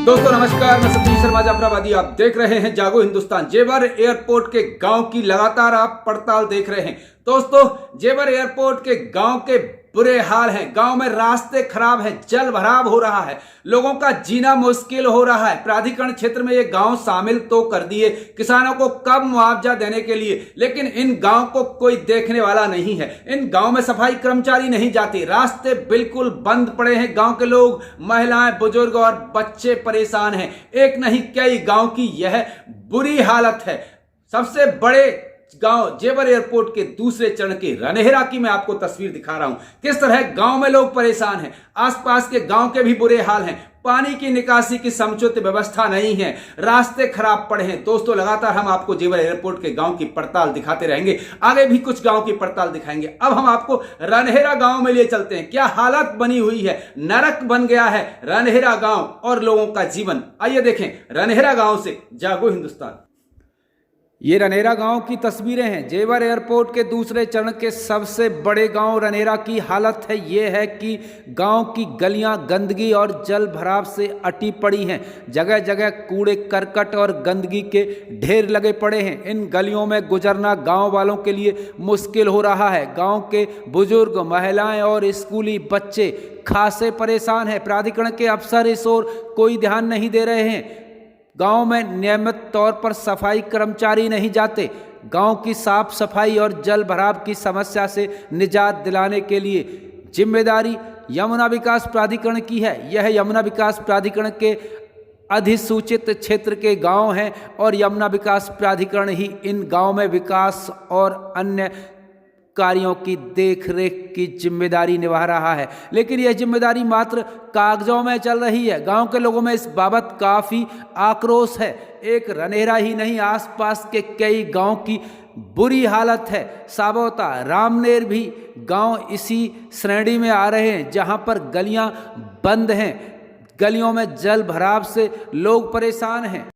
दोस्तों नमस्कार, मैं सतीश शर्मा जाफराबादी। आप देख रहे हैं जागो हिंदुस्तान। जेवर एयरपोर्ट के गांव की लगातार आप पड़ताल देख रहे हैं। दोस्तों जेवर एयरपोर्ट के गांव के बुरे हाल हैं। गांव में रास्ते खराब हैं, जल भराव हो रहा है, लोगों का जीना मुश्किल हो रहा है। प्राधिकरण क्षेत्र में ये गांव शामिल तो कर दिए किसानों को कम मुआवजा देने के लिए, लेकिन इन गांव को कोई देखने वाला नहीं है। इन गांव में सफाई कर्मचारी नहीं जाते, रास्ते बिल्कुल बंद पड़े हैं। गांव के लोग, महिलाएं, बुजुर्ग और बच्चे परेशान हैं। एक नहीं कई गांव की यह बुरी हालत है। सबसे बड़े गांव जेवर एयरपोर्ट के दूसरे चरण के रनहेरा की मैं आपको तस्वीर दिखा रहा हूं। किस तरह गांव में लोग परेशान हैं। आसपास के गांव के भी बुरे हाल हैं। पानी की निकासी की समुचित व्यवस्था नहीं है, रास्ते खराब पड़े हैं। दोस्तों लगातार हम आपको जेवर एयरपोर्ट के गांव की पड़ताल दिखाते रहेंगे, आगे भी कुछ गांव की पड़ताल दिखाएंगे। अब हम आपको रनहेरा गांव में ले चलते हैं। क्या हालत बनी हुई है, नरक बन गया है रनहेरा गांव और लोगों का जीवन। आइए देखें रनहेरा गांव से जागो हिंदुस्तान। ये रनहेरा गांव की तस्वीरें हैं। जेवर एयरपोर्ट के दूसरे चरण के सबसे बड़े गांव रनहेरा की हालत है ये है कि गांव की गलियां गंदगी और जल भराव से अटी पड़ी हैं। जगह जगह कूड़े करकट और गंदगी के ढेर लगे पड़े हैं। इन गलियों में गुजरना गांव वालों के लिए मुश्किल हो रहा है। गांव के बुजुर्ग, महिलाएं और स्कूली बच्चे खासे परेशान हैं। प्राधिकरण के अफसर इस ओर कोई ध्यान नहीं दे रहे हैं। गांव में नियमित तौर पर सफाई कर्मचारी नहीं जाते। गांव की साफ सफाई और जल भराव की समस्या से निजात दिलाने के लिए जिम्मेदारी यमुना विकास प्राधिकरण की है। यह यमुना विकास प्राधिकरण के अधिसूचित क्षेत्र के गांव हैं और यमुना विकास प्राधिकरण ही इन गांव में विकास और अन्य कार्यों की देखरेख की जिम्मेदारी निभा रहा है, लेकिन यह जिम्मेदारी मात्र कागजों में चल रही है। गांव के लोगों में इस बाबत काफ़ी आक्रोश है। एक रनहेरा ही नहीं, आसपास के कई गांव की बुरी हालत है। साबोता, रामनेर भी गांव इसी श्रेणी में आ रहे हैं, जहां पर गलियां बंद हैं। गलियों में जल भराव से लोग परेशान हैं।